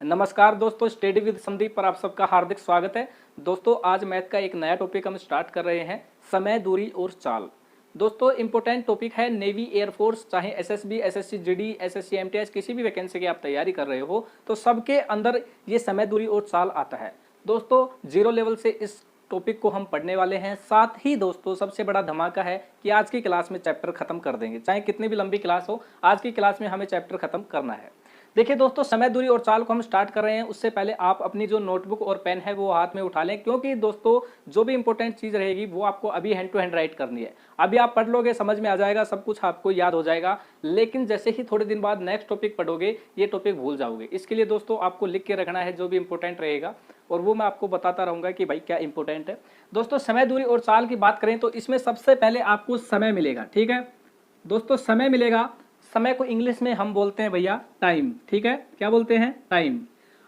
नमस्कार दोस्तों, study with Sandeep पर आप सबका हार्दिक स्वागत है। दोस्तों आज मैथ का एक नया टॉपिक हम स्टार्ट कर रहे हैं, समय, दूरी और चाल। दोस्तों इंपॉर्टेंट टॉपिक है, नेवी, एयरफोर्स, चाहे SSB, SSC GD, SSC MTS, किसी भी वैकेंसी की आप तैयारी कर रहे हो तो सबके अंदर ये समय, दूरी और चाल आता है। दोस्तों जीरो लेवल से इस टॉपिक को हम पढ़ने वाले हैं। साथ ही दोस्तों सबसे बड़ा धमाका है कि आज की क्लास में चैप्टर खत्म कर देंगे, चाहे कितनी भी लंबी क्लास हो, आज की क्लास में हमें चैप्टर खत्म करना है। देखिए दोस्तों, समय, दूरी और चाल को हम स्टार्ट कर रहे हैं, उससे पहले आप अपनी जो नोटबुक और पेन है वो हाथ में उठा लें, क्योंकि दोस्तों जो भी इंपॉर्टेंट चीज़ रहेगी वो आपको अभी हैंड टू हैंड राइट करनी है। अभी आप पढ़ लोगे, समझ में आ जाएगा, सब कुछ आपको याद हो जाएगा, लेकिन जैसे ही थोड़े दिन बाद नेक्स्ट टॉपिक पढ़ोगे ये टॉपिक भूल जाओगे। इसके लिए दोस्तों आपको लिख के रखना है जो भी इंपॉर्टेंट रहेगा, और वो मैं आपको बताता रहूँगा कि भाई क्या इंपॉर्टेंट है। दोस्तों समय, दूरी और चाल की बात करें तो इसमें सबसे पहले आपको समय मिलेगा। ठीक है दोस्तों, समय मिलेगा। समय को इंग्लिश में हम बोलते हैं भैया टाइम। ठीक है, क्या बोलते हैं? टाइम।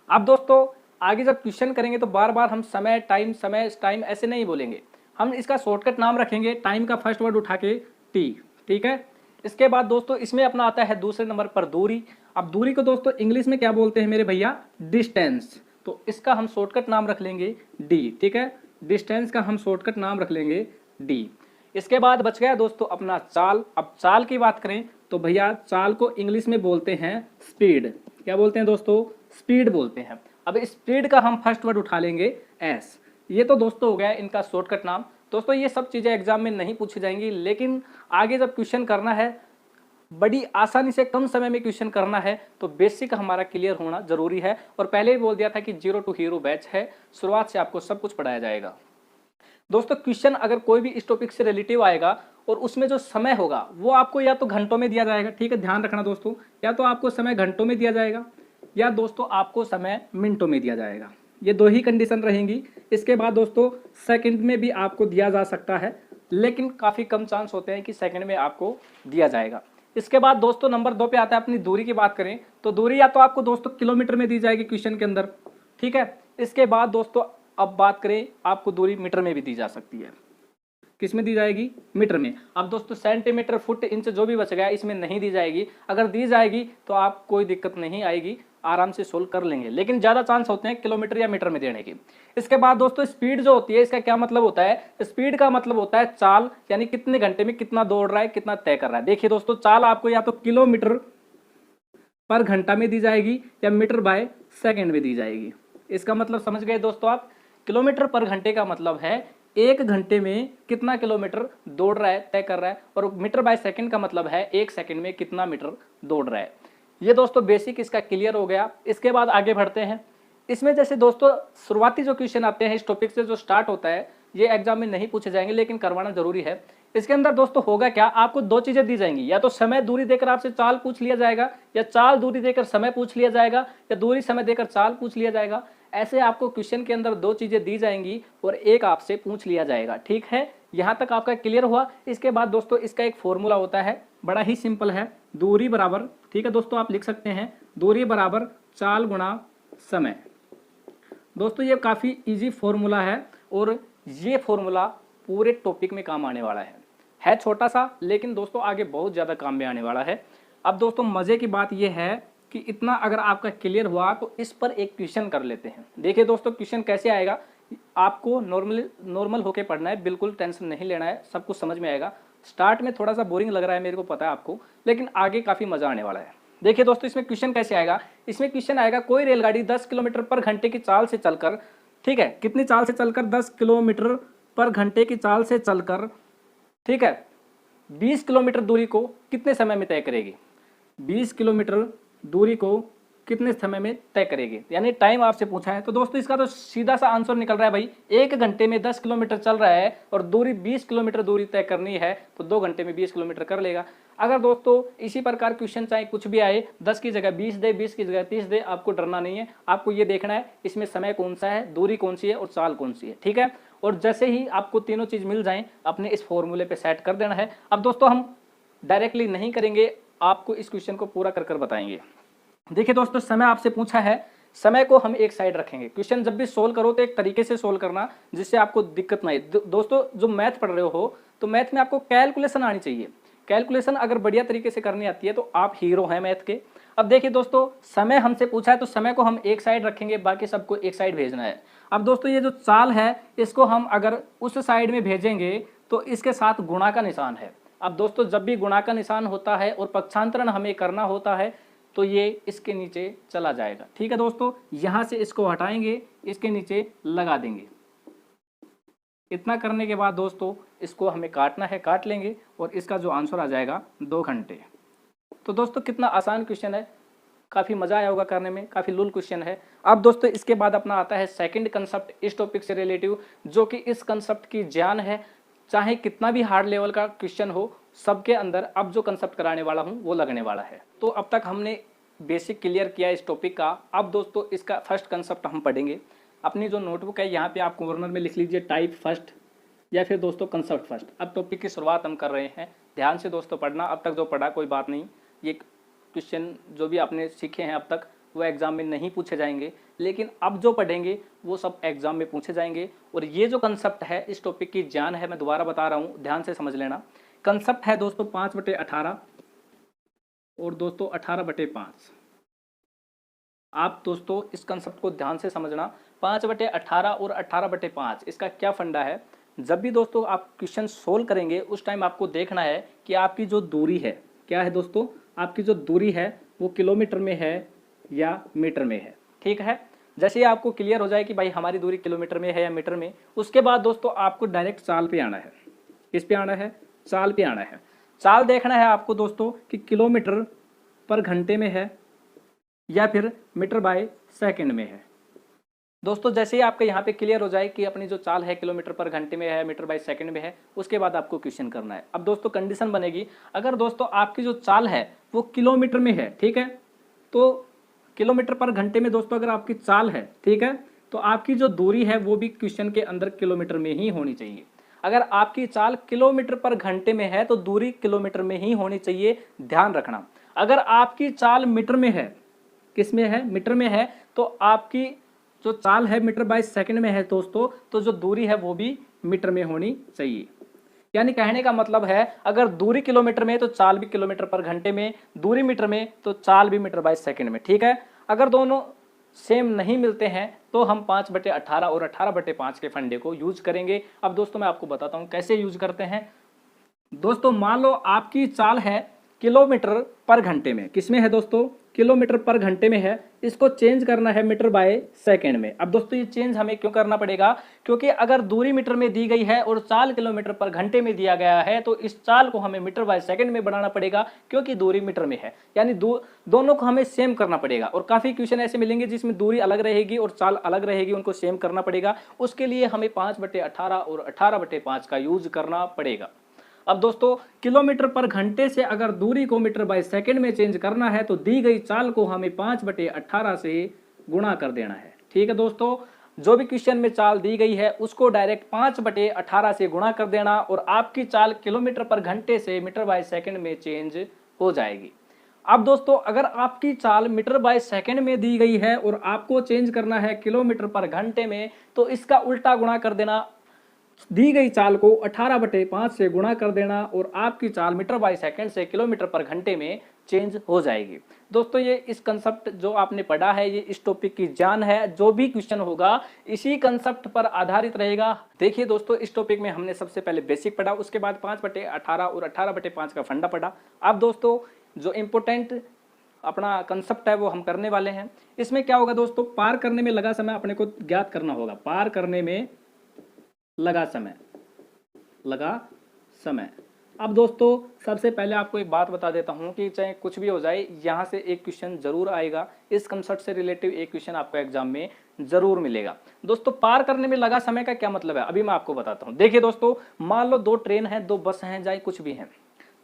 अब दोस्तों आगे जब क्वेश्चन करेंगे तो बार बार हम समय, टाइम ऐसे नहीं बोलेंगे, हम इसका शॉर्टकट नाम रखेंगे, टाइम का फर्स्ट वर्ड उठा के टी। ठीक है, इसके बाद दोस्तों इसमें अपना आता है दूसरे नंबर पर दूरी। अब दूरी को दोस्तों इंग्लिश में क्या बोलते हैं मेरे भैया? डिस्टेंस। तो इसका हम शॉर्टकट नाम रख लेंगे डी। ठीक है, डिस्टेंस का हम शॉर्टकट नाम रख लेंगे डी। इसके बाद बच गया दोस्तों अपना चाल। अब चाल की बात करें तो भैया चाल को इंग्लिश में बोलते हैं स्पीड। क्या बोलते हैं दोस्तों? स्पीड बोलते हैं। अब स्पीड का हम फर्स्ट वर्ड उठा लेंगे एस। ये तो दोस्तों हो गया इनका शॉर्टकट नाम। दोस्तों ये सब चीज़ें एग्जाम में नहीं पूछी जाएंगी, लेकिन आगे जब क्वेश्चन करना है, बड़ी आसानी से कम समय में क्वेश्चन करना है, तो बेसिक हमारा क्लियर होना जरूरी है। और पहले ही बोल दिया था कि जीरो टू हीरो बैच है, शुरुआत से आपको सब कुछ पढ़ाया जाएगा। दोस्तों क्वेश्चन अगर कोई भी इस टॉपिक से रिलेटिव आएगा और उसमें जो समय होगा वो आपको या तो घंटों में दिया जाएगा, ठीक है ध्यान रखना दोस्तों, या तो आपको समय घंटों में दिया जाएगा या दोस्तों आपको समय मिनटों में दिया जाएगा। ये दो ही कंडीशन रहेंगी। इसके बाद दोस्तों सेकंड में भी आपको दिया जा सकता है, लेकिन काफ़ी कम चांस होते हैं कि सेकंड में आपको दिया जाएगा। इसके बाद दोस्तों नंबर 2 पे आता है अपनी दूरी की बात करें तो दूरी या तो आपको दोस्तों किलोमीटर में दी जाएगी क्वेश्चन के अंदर। ठीक है, इसके बाद दोस्तों अब बात करें आपको दूरी मीटर में भी दी जा सकती है। किस में दी जाएगी? मीटर में। अब दोस्तों सेंटीमीटर, फुट, इंच जो भी बच गया इसमें नहीं दी जाएगी। अगर दी जाएगी तो आप कोई दिक्कत नहीं आएगी, आराम से सोल्व कर लेंगे, लेकिन ज़्यादा चांस होते हैं किलोमीटर या मीटर में देने की। इसके बाद दोस्तों स्पीड जो होती है, इसका क्या मतलब होता है? स्पीड का मतलब होता है चाल, यानी कितने घंटे में कितना दौड़ रहा है, कितना तय कर रहा है। देखिए दोस्तों चाल आपको या तो किलोमीटर पर घंटा में दी जाएगी या मीटर बाय सेकेंड में दी जाएगी। इसका मतलब समझ गए दोस्तों आप? किलोमीटर पर घंटे का मतलब है एक घंटे में कितना किलोमीटर दौड़ रहा है, तय कर रहा है, और मीटर बाय सेकंड का मतलब है एक सेकंड में कितना मीटर दौड़ रहा है। ये दोस्तों बेसिक इसका क्लियर हो गया। इसके बाद आगे बढ़ते हैं। इसमें जैसे दोस्तों शुरुआती जो क्वेश्चन आते हैं इस टॉपिक से जो स्टार्ट होता है, ये एग्जाम में नहीं पूछे जाएंगे लेकिन करवाना जरूरी है। इसके अंदर दोस्तों होगा क्या, आपको दो चीजें दी जाएंगी, या तो समय दूरी देकर आपसे चाल पूछ लिया जाएगा, या चाल दूरी देकर समय पूछ लिया जाएगा, या दूरी समय देकर चाल पूछ लिया जाएगा। ऐसे आपको क्वेश्चन के अंदर दो चीजें दी जाएंगी और एक आपसे पूछ लिया जाएगा। ठीक है, यहाँ तक आपका क्लियर हुआ। इसके बाद दोस्तों इसका एक फॉर्मूला होता है, बड़ा ही सिंपल है, दूरी बराबर, ठीक है दोस्तों आप लिख सकते हैं, दूरी बराबर चाल गुणा समय। दोस्तों ये काफ़ी इजी फॉर्मूला है और ये फॉर्मूला पूरे टॉपिक में काम आने वाला है छोटा सा, लेकिन दोस्तों आगे बहुत ज़्यादा काम में आने वाला है। अब दोस्तों मज़े की बात यह है कि इतना अगर आपका क्लियर हुआ तो इस पर एक क्वेश्चन कर लेते हैं। देखिए दोस्तों क्वेश्चन कैसे आएगा, आपको नॉर्मल होके पढ़ना है, बिल्कुल टेंशन नहीं लेना है, सब कुछ समझ में आएगा। स्टार्ट में थोड़ा सा बोरिंग लग रहा है मेरे को पता है आपको, लेकिन आगे काफ़ी मज़ा आने वाला है। देखिए दोस्तों इसमें क्वेश्चन कैसे आएगा। इसमें क्वेश्चन आएगा, कोई रेलगाड़ी 10 किलोमीटर पर घंटे की चाल से चलकर, ठीक है कितनी चाल से चलकर, 10 किलोमीटर पर घंटे की चाल से चलकर, ठीक है 20 किलोमीटर दूरी को कितने समय में तय करेगी। 20 किलोमीटर दूरी को कितने समय में तय करेगी, यानी टाइम आपसे पूछा है। तो दोस्तों इसका तो सीधा सा आंसर निकल रहा है भाई, एक घंटे में 10 किलोमीटर चल रहा है और दूरी 20 किलोमीटर दूरी तय करनी है, तो 2 घंटे में 20 किलोमीटर कर लेगा। अगर दोस्तों इसी प्रकार क्वेश्चन चाहे कुछ भी आए, 10 की जगह 20 दे, 20 की जगह 30 दे, आपको डरना नहीं है। आपको ये देखना है इसमें समय कौन सा है, दूरी कौन सी है और चाल कौन सी है। ठीक है, और जैसे ही आपको तीनों चीज़ मिल जाएं, अपने इस फॉर्मूले पे सेट कर देना है। अब दोस्तों हम डायरेक्टली नहीं करेंगे, आपको इस क्वेश्चन को पूरा कर बताएंगे। देखिए दोस्तों समय आपसे पूछा है, समय को हम एक साइड रखेंगे। क्वेश्चन जब भी सोल्व करो तो एक तरीके से सोल्व करना जिससे आपको दिक्कत ना आए। दोस्तों जो मैथ पढ़ रहे हो तो मैथ में आपको कैलकुलेशन आनी चाहिए। कैलकुलेशन अगर बढ़िया तरीके से करनी आती है तो आप हीरो हैं मैथ के। अब देखिए दोस्तों, समय हमसे पूछा है तो समय को हम एक साइड रखेंगे, बाकी सबको एक साइड भेजना है। अब दोस्तों ये जो चाल है इसको हम अगर उस साइड में भेजेंगे तो इसके साथ गुणा का निशान है। अब दोस्तों जब भी गुणा का निशान होता है और पक्षांतरण हमें करना होता है तो ये इसके नीचे चला जाएगा। ठीक है दोस्तों, यहाँ से इसको हटाएंगे, इसके नीचे लगा देंगे। इतना करने के बाद दोस्तों इसको हमें काटना है, काट लेंगे और इसका जो आंसर आ जाएगा 2 घंटे। तो दोस्तों कितना आसान क्वेश्चन है, काफ़ी मज़ा आया होगा करने में, काफ़ी लूल क्वेश्चन है। अब दोस्तों इसके बाद अपना आता है सेकंड कंसेप्ट इस टॉपिक से रिलेटिव, जो कि इस कंसेप्ट की जान है, चाहे कितना भी हार्ड लेवल का क्वेश्चन हो, सबके अंदर अब जो कंसेप्ट कराने वाला हूँ वो लगने वाला है। तो अब तक हमने बेसिक क्लियर किया इस टॉपिक का। अब दोस्तों इसका फर्स्ट कंसेप्ट हम पढ़ेंगे। अपनी जो नोटबुक है यहाँ पे आप कॉर्नर में लिख लीजिए टाइप फर्स्ट या फिर दोस्तों कंसेप्ट फर्स्ट। अब टॉपिक की शुरुआत हम कर रहे हैं, ध्यान से दोस्तों पढ़ना। अब तक जो पढ़ा कोई बात नहीं, ये क्वेश्चन जो भी आपने सीखे हैं अब तक वो एग्जाम में नहीं पूछे जाएंगे, लेकिन अब जो पढ़ेंगे वो सब एग्जाम में पूछे जाएंगे। और ये जो कंसेप्ट है इस टॉपिक की जान है, मैं दोबारा बता रहा हूँ, ध्यान से समझ लेना। कंसेप्ट है दोस्तों 5/18 और दोस्तों 18/5। आप दोस्तों इस कंसेप्ट को ध्यान से समझना। 5/18 और 18/5 इसका क्या फंडा है। जब भी दोस्तों आप क्वेश्चन सोल्व करेंगे उस टाइम आपको देखना है कि आपकी जो दूरी है, क्या है दोस्तों, आपकी जो दूरी है वो किलोमीटर में है या मीटर में है। ठीक है, जैसे ही आपको क्लियर हो जाए कि भाई हमारी दूरी किलोमीटर में है या मीटर में, उसके बाद दोस्तों आपको डायरेक्ट चाल पे आना है। किस पे आना है? चाल पे आना है। चाल देखना है आपको दोस्तों कि किलोमीटर पर घंटे में है या फिर मीटर बाय सेकंड में है। दोस्तों जैसे ही आपके यहाँ पे क्लियर हो जाए कि अपनी जो चाल है किलोमीटर पर घंटे में है, मीटर बाय सेकंड में है, उसके बाद आपको क्वेश्चन करना है। अब दोस्तों कंडीशन बनेगी, अगर दोस्तों आपकी जो चाल है वो किलोमीटर में है, ठीक है, तो किलोमीटर पर घंटे में दोस्तों अगर आपकी चाल है, ठीक है, तो आपकी जो दूरी है वो भी क्वेश्चन के अंदर किलोमीटर में ही होनी चाहिए। अगर आपकी चाल किलोमीटर पर घंटे में है तो दूरी किलोमीटर में ही होनी चाहिए, ध्यान रखना। अगर आपकी चाल मीटर में है, किस में है? मीटर में है, तो आपकी जो चाल है मीटर बाय सेकंड में है दोस्तों, तो जो दूरी है वो भी मीटर में होनी चाहिए। यानी कहने का मतलब है अगर दूरी किलोमीटर में तो चाल भी किलोमीटर पर घंटे में, दूरी मीटर में तो चाल भी मीटर बाय सेकंड में। ठीक है, अगर दोनों सेम नहीं मिलते हैं तो हम 5/18 और 18/5 के फंडे को यूज करेंगे। अब दोस्तों मैं आपको बताता हूं कैसे यूज करते हैं। दोस्तों मान लो आपकी चाल है किलोमीटर पर घंटे में, किसमें है दोस्तों? किलोमीटर पर घंटे में है, इसको चेंज करना है मीटर बाय सेकंड में। अब दोस्तों ये चेंज हमें क्यों करना पड़ेगा? क्योंकि अगर दूरी मीटर में दी गई है और चाल किलोमीटर पर घंटे में दिया गया है तो इस चाल को हमें मीटर बाय सेकंड में बनाना पड़ेगा, क्योंकि दूरी मीटर में है। यानी दोनों को हमें सेम करना पड़ेगा। और काफी क्वेश्चन ऐसे मिलेंगे जिसमें दूरी अलग रहेगी और चाल अलग रहेगी, उनको सेम करना पड़ेगा। उसके लिए हमें 5/18 और 18/5 का यूज करना पड़ेगा। अब दोस्तों किलोमीटर पर घंटे से अगर दूरी को मीटर बाय सेकंड में चेंज करना है तो दी गई चाल को हमें 5/18 से गुणा कर देना है। ठीक है दोस्तों, जो भी क्वेश्चन में चाल दी गई है उसको डायरेक्ट 5/18 से गुणा कर देना और आपकी चाल किलोमीटर पर घंटे से मीटर बाय सेकंड में चेंज हो जाएगी। अब दोस्तों अगर आपकी चाल मीटर बाय सेकंड में दी गई है और आपको चेंज करना है किलोमीटर पर घंटे में, तो इसका उल्टा गुणा कर देना, दी गई चाल को 18/5 से गुणा कर देना और आपकी चाल मीटर बाय सेकंड से किलोमीटर पर घंटे में चेंज हो जाएगी। दोस्तों ये इस कंसेप्ट जो आपने पढ़ा है ये इस टॉपिक की जान है। जो भी क्वेश्चन होगा इसी कंसेप्ट पर आधारित रहेगा। देखिए दोस्तों इस टॉपिक में हमने सबसे पहले बेसिक पढ़ा, उसके बाद 5/18 और 18/5 का फंडा पढ़ा। अब दोस्तों जो इम्पोर्टेंट अपना कंसेप्ट है वो हम करने वाले हैं। इसमें क्या होगा दोस्तों, पार करने में लगा समय अपने को ज्ञात करना होगा। पार करने में लगा समय। अब दोस्तों सबसे पहले आपको एक बात बता देता हूं कि चाहे कुछ भी हो जाए यहां से एक क्वेश्चन जरूर आएगा, इस कंसेप्ट से रिलेटिव एक क्वेश्चन आपको एग्जाम में जरूर मिलेगा। दोस्तों पार करने में लगा समय का क्या मतलब है अभी मैं आपको बताता हूं। देखिए दोस्तों मान लो 2 ट्रेन है, 2 बस हैं, चाहे कुछ भी हैं,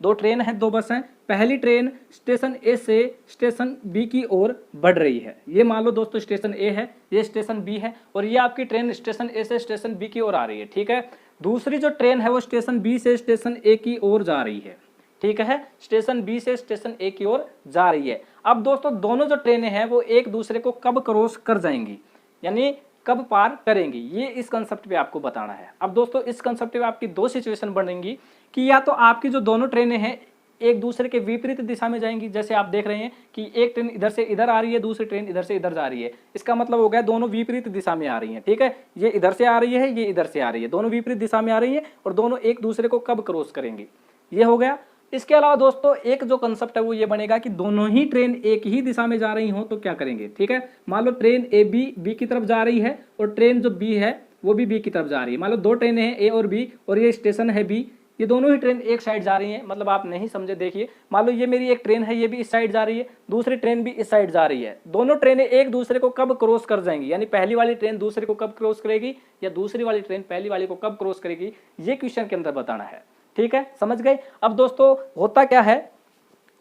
2 ट्रेन है, 2 बस हैं। पहली ट्रेन स्टेशन ए से स्टेशन बी की ओर बढ़ रही है। ये मान लो दोस्तों स्टेशन ए है, ये स्टेशन बी है और ये आपकी ट्रेन स्टेशन ए से स्टेशन बी की ओर आ रही है। ठीक है, दूसरी जो ट्रेन है वो स्टेशन बी से स्टेशन ए की ओर जा रही है। ठीक है, स्टेशन बी से स्टेशन ए की ओर जा रही है। अब दोस्तों दोनों जो ट्रेनें हैं वो एक दूसरे को कब क्रॉस कर जाएंगी, यानी कब पार करेंगी, ये इस कंसेप्ट पे आपको बताना है। अब दोस्तों इस कंसेप्ट पे आपकी 2 सिचुएशन बनेंगी कि या तो आपकी जो दोनों ट्रेनें हैं एक दूसरे के विपरीत दिशा में जाएंगी। जैसे आप देख रहे हैं कि एक ट्रेन इधर से इधर आ रही है, दूसरी ट्रेन इधर से इधर जा रही है, इसका मतलब हो गया दोनों विपरीत दिशा में आ रही हैं। ठीक है, ये इधर से आ रही है, ये इधर से आ रही है, दोनों विपरीत दिशा में आ रही है और दोनों एक दूसरे को कब क्रॉस करेंगी, ये हो गया। इसके अलावा दोस्तों एक जो कंसेप्ट है वो ये बनेगा कि दोनों ही ट्रेन एक ही दिशा में जा रही हो तो क्या करेंगे। ठीक है, मान लो ट्रेन ए बी की तरफ जा रही है और ट्रेन जो बी है वो भी बी की तरफ जा रही है। मान लो दो ट्रेनें हैं ए और बी और ये स्टेशन है बी, ये दोनों ही ट्रेन एक साइड जा रही हैं। मतलब आप नहीं समझे, देखिए मान लो ये मेरी एक ट्रेन है, ये भी इस साइड जा रही है, दूसरी ट्रेन भी इस साइड जा रही है। दोनों ट्रेनें एक दूसरे को कब क्रॉस कर जाएंगी, यानी पहली वाली ट्रेन दूसरे को कब क्रॉस करेगी या दूसरी वाली ट्रेन पहली वाली को कब क्रॉस करेगी, ये क्वेश्चन के अंदर बताना है। ठीक है, समझ गए। अब दोस्तों होता क्या है,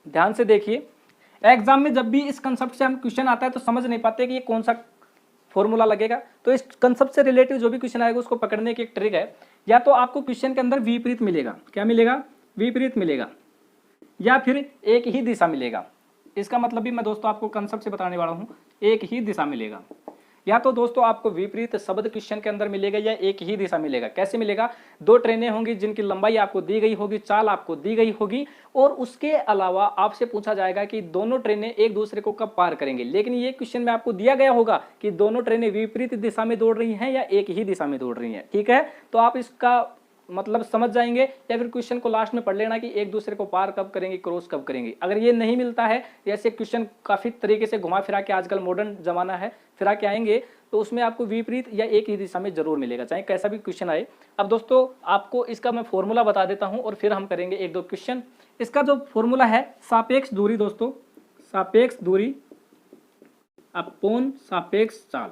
ध्यान से देखिए, एग्जाम में जब भी इस कंसेप्ट से हम क्वेश्चन आता है तो समझ नहीं पाते कि ये कौन सा फॉर्मूला लगेगा। तो इस कंसेप्ट से रिलेटिव जो भी क्वेश्चन आएगा उसको पकड़ने की एक ट्रिक है, या तो आपको क्वेश्चन के अंदर विपरीत मिलेगा, क्या मिलेगा, विपरीत मिलेगा, या फिर एक ही दिशा मिलेगा। इसका मतलब भी मैं दोस्तों आपको कंसेप्ट से बताने वाला हूं, एक ही दिशा मिलेगा। या तो दोस्तों आपको विपरीत शब्द क्वेश्चन के अंदर मिलेगा या एक ही दिशा मिलेगा। कैसे मिलेगा, दो ट्रेनें होंगी जिनकी लंबाई आपको दी गई होगी, चाल आपको दी गई होगी, और उसके अलावा आपसे पूछा जाएगा कि दोनों ट्रेनें एक दूसरे को कब पार करेंगे। लेकिन ये क्वेश्चन में आपको दिया गया होगा कि दोनों ट्रेनें विपरीत दिशा में दौड़ रही हैं या एक ही दिशा में दौड़ रही हैं। ठीक है, तो आप इसका मतलब समझ जाएंगे, या फिर क्वेश्चन को लास्ट में पढ़ लेना कि एक दूसरे को पार कब करेंगे, क्रॉस कब करेंगे। अगर ये नहीं मिलता है, ऐसे क्वेश्चन काफी तरीके से घुमा फिरा के, आजकल मॉडर्न जमाना है, फिरा के आएंगे तो उसमें आपको विपरीत या एक ही दिशा में जरूर मिलेगा, चाहे कैसा भी क्वेश्चन आए। अब दोस्तों आपको इसका मैं फॉर्मूला बता देता हूं और फिर हम करेंगे एक दो क्वेश्चन। इसका जो फॉर्मूला है सापेक्ष दूरी दोस्तों, सापेक्ष दूरी अपॉन सापेक्ष चाल।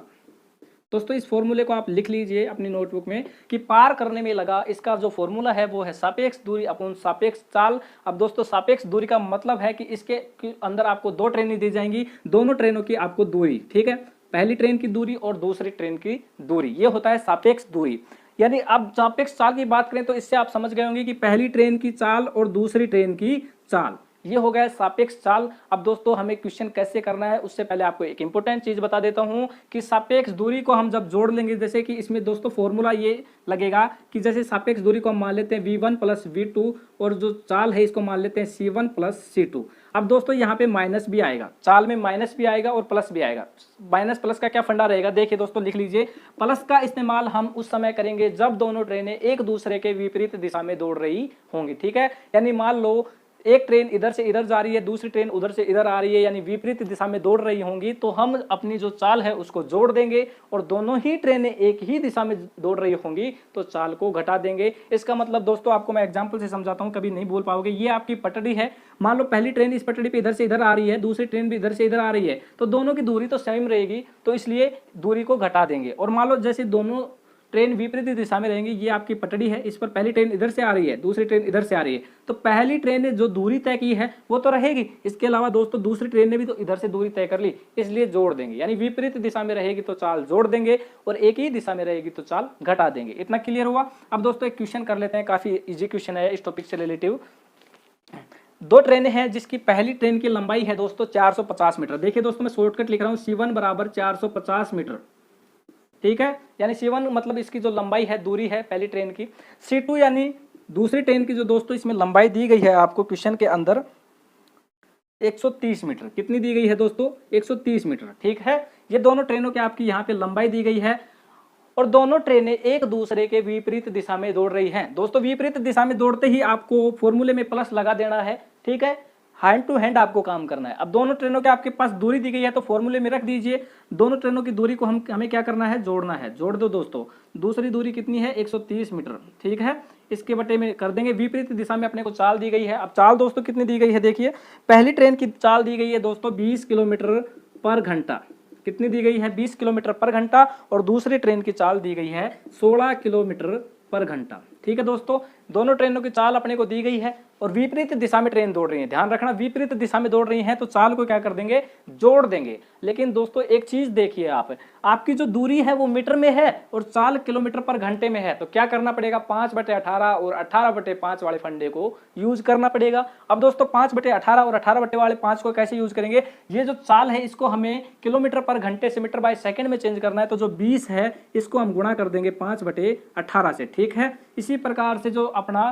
दोस्तों इस फॉर्मूले को आप लिख लीजिए अपनी नोटबुक में कि पार करने में लगा, इसका जो फॉर्मूला है वो है सापेक्ष दूरी अपॉन सापेक्ष चाल। अब दोस्तों सापेक्ष दूरी का मतलब है कि इसके अंदर आपको दो ट्रेनें दी जाएंगी, दोनों ट्रेनों की आपको दूरी, ठीक है, पहली ट्रेन की दूरी और दूसरी ट्रेन की दूरी, ये होता है सापेक्ष दूरी। यानी अब सापेक्ष चाल की बात करें तो इससे आप समझ गए होंगे कि पहली ट्रेन की चाल और दूसरी ट्रेन की चाल, ये हो गया सापेक्ष चाल। अब दोस्तों हमें क्वेश्चन कैसे करना है उससे पहले आपको एक इंपॉर्टेंट चीज बता देता हूं कि सापेक्ष दूरी को हम जब जोड़ लेंगे, जैसे कि इसमें दोस्तों फॉर्मूला ये लगेगा कि जैसे सापेक्ष दूरी को हम मान लेते हैं v1 प्लस v2 और जो चाल है इसको मान लेते हैं c1 प्लस c2। अब दोस्तों यहाँ पे माइनस भी आएगा, चाल में माइनस भी आएगा और प्लस भी आएगा। माइनस प्लस का क्या फंडा रहेगा, देखिए दोस्तों लिख लीजिए, प्लस का इस्तेमाल हम उस समय करेंगे जब दोनों ट्रेनें एक दूसरे के विपरीत दिशा में दौड़ रही होंगी। ठीक है, यानी मान लो एक ट्रेन इधर से इधर जा रही है, दूसरी ट्रेन उधर से इधर आ रही है, यानी विपरीत दिशा में दौड़ रही होंगी, तो हम अपनी जो चाल है उसको जोड़ देंगे, और दोनों ही ट्रेनें एक ही दिशा में दौड़ रही होंगी तो चाल को घटा देंगे। इसका मतलब दोस्तों आपको मैं एग्जांपल से समझाता हूं, कभी नहीं बोल पाओगे। ये आपकी पटड़ी है, मान लो पहली ट्रेन इस पटड़ी पे इधर से इधर आ रही है, दूसरी ट्रेन भी इधर से इधर आ रही है, तो दोनों की दूरी तो सेम रहेगी, तो इसलिए दूरी को घटा देंगे। और मान लो जैसे दोनों ट्रेन विपरीत दिशा में रहेंगी, ये आपकी पटड़ी है, इस पर पहली ट्रेन इधर से आ रही है, दूसरी ट्रेन इधर से आ रही है, तो पहली ट्रेन ने जो दूरी तय की है वो तो रहेगी, इसके अलावा दोस्तों दूसरी ट्रेन ने भी तो इधर से दूरी तय कर ली, इसलिए जोड़ देंगे। यानी विपरीत दिशा में रहेगी तो चाल जोड़ देंगे और एक ही दिशा में रहेगी तो चाल घटा देंगे। इतना क्लियर हुआ। अब दोस्तों एक क्वेश्चन कर लेते हैं, काफी इजी क्वेश्चन है इस टॉपिक से रिलेटिव। दो ट्रेनें हैं जिसकी पहली ट्रेन की लंबाई है दोस्तों 450 मीटर। देखिए दोस्तों मैं शॉर्टकट लिख रहा हूं, C1 बराबर 450 मीटर। ठीक है, यानी C1 मतलब इसकी जो लंबाई है, दूरी है पहली ट्रेन की। C2 यानी दूसरी ट्रेन की जो दोस्तों इसमें लंबाई दी गई है आपको क्वेश्चन के अंदर 130 मीटर। कितनी दी गई है दोस्तों, 130 मीटर। ठीक है, ये दोनों ट्रेनों की आपकी यहाँ पे लंबाई दी गई है और दोनों ट्रेनें एक दूसरे के विपरीत दिशा में दौड़ रही हैं। दोस्तों विपरीत दिशा में दौड़ते ही आपको फॉर्मूले में प्लस लगा देना है। ठीक है, हैंड टू हैंड आपको काम करना है। अब दोनों ट्रेनों के आपके पास दूरी दी गई है तो फॉर्मूले में रख दीजिए, दोनों ट्रेनों की दूरी को हमें क्या करना है, जोड़ना है। जोड़ दो दोस्तों, दूसरी दूरी कितनी है, 130 मीटर। ठीक है, इसके बटे में कर देंगे, विपरीत दिशा में अपने को चाल दी गई है। अब चाल दोस्तों कितनी दी गई है, देखिए पहली ट्रेन की चाल दी गई है दोस्तों 20 किलोमीटर पर घंटा। कितनी दी गई है, 20 किलोमीटर पर घंटा, और दूसरी ट्रेन की चाल दी गई है 16 किलोमीटर पर घंटा। ठीक है दोस्तों, दोनों ट्रेनों की चाल अपने को दी गई है और विपरीत दिशा में ट्रेन दौड़ रही है। ध्यान रखना, विपरीत दिशा में दौड़ रही हैं तो चाल को क्या कर देंगे, जोड़ देंगे। लेकिन दोस्तों एक चीज देखिए, आपकी जो दूरी है वो मीटर में है और चाल किलोमीटर पर घंटे में है, तो क्या करना पड़ेगा, 5/18 और 18/5 वाले फंडे को यूज करना पड़ेगा। अब दोस्तों 5/18 और 18/5 को कैसे यूज करेंगे, ये जो चाल है इसको हमें किलोमीटर पर घंटे से मीटर बाय सेकंड में चेंज करना है, तो जो 20 है इसको हम गुणा कर देंगे 5/18 से। ठीक है, इसी प्रकार से जो अपना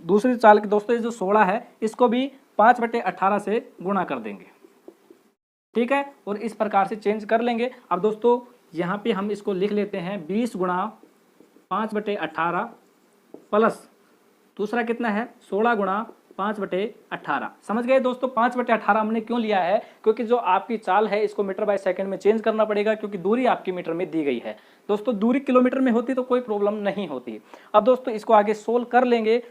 दूसरी चाल की दोस्तों ये जो 16 है इसको भी 5/18 से गुणा कर देंगे, ठीक है, और इस प्रकार से चेंज कर लेंगे। अब दोस्तों यहाँ पे हम इसको लिख लेते हैं 20 गुणा 5/18 प्लस दूसरा कितना है 16 गुणा 5/18। समझ गए दोस्तों, 5/18 हमने क्यों लिया है, क्योंकि जो आपकी चाल है इसको मीटर बाय सेकंड में चेंज करना पड़ेगा, क्योंकि दूरी आपकी मीटर में दी गई है। दोस्तों दूरी किलोमीटर में होती तो कोई प्रॉब्लम नहीं होती। अब दोस्तों इसको आगे सोल्व कर लेंगे।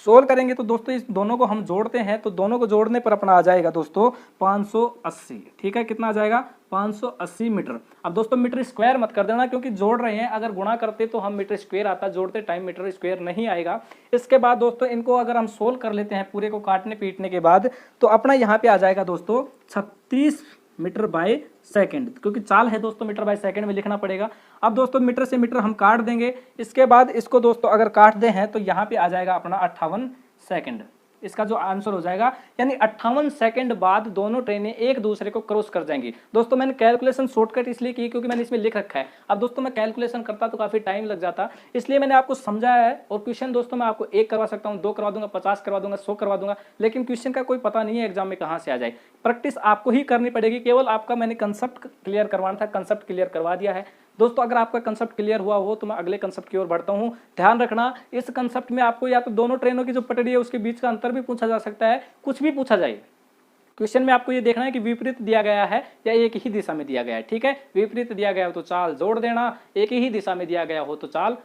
सोल्व करेंगे तो दोस्तों इस दोनों को हम जोड़ते हैं, तो दोनों को जोड़ने पर अपना आ जाएगा दोस्तों 580, ठीक है, कितना आ जाएगा 580 मीटर। अब दोस्तों मीटर स्क्वायर मत कर देना, क्योंकि जोड़ रहे हैं, अगर गुणा करते तो हम मीटर स्क्वायर आता, जोड़ते टाइम मीटर स्क्वायर नहीं आएगा। इसके बाद दोस्तों इनको अगर हम सोल्व कर लेते हैं पूरे को काटने पीटने के बाद, तो अपना यहाँ पे आ जाएगा दोस्तों 36 मीटर बाय सेकंड, क्योंकि चाल है दोस्तों मीटर बाय सेकंड में लिखना पड़ेगा। अब दोस्तों मीटर से मीटर हम काट देंगे, इसके बाद इसको दोस्तों अगर काट दे हैं तो यहाँ पे आ जाएगा अपना 58 सेकंड, इसका जो आंसर हो जाएगा, यानी 58 सेकंड बाद दोनों ट्रेनें एक दूसरे को क्रॉस कर जाएंगी। दोस्तों मैंने कैलकुलेशन शॉर्टकट इसलिए की क्योंकि मैंने इसमें लिख रखा है। अब दोस्तों मैं कैलकुलेशन करता तो काफी टाइम लग जाता, इसलिए मैंने आपको समझाया है। और क्वेश्चन दोस्तों मैं आपको 1 करवा सकता हूँ, 2 करवा दूंगा, 50 करवा दूंगा, 100 करवा दूंगा, लेकिन क्वेश्चन का कोई पता नहीं है एग्जाम में कहाँ से आ जाए। प्रैक्टिस आपको ही करनी पड़ेगी, केवल आपका मैंने कंसेप्ट क्लियर करवाना था, कंसेप्ट क्लियर करवा दिया है। दोस्तों अगर आपका कंसेप्ट क्लियर हुआ हो तो मैं अगले कंसेप्ट की ओर बढ़ता हूं। ध्यान रखना इस कंसेप्ट में आपको या तो दोनों ट्रेनों की जो पटरी है उसके बीच का अंतर भी पूछा जा सकता है, कुछ भी पूछा जाए। क्वेश्चन में आपको ये देखना है कि विपरीत दिया गया है या एक ही दिशा में दिया गया है, ठीक है। विपरीत दिया गया हो तो चाल जोड़ देना, एक ही दिशा में दिया गया हो तो चाल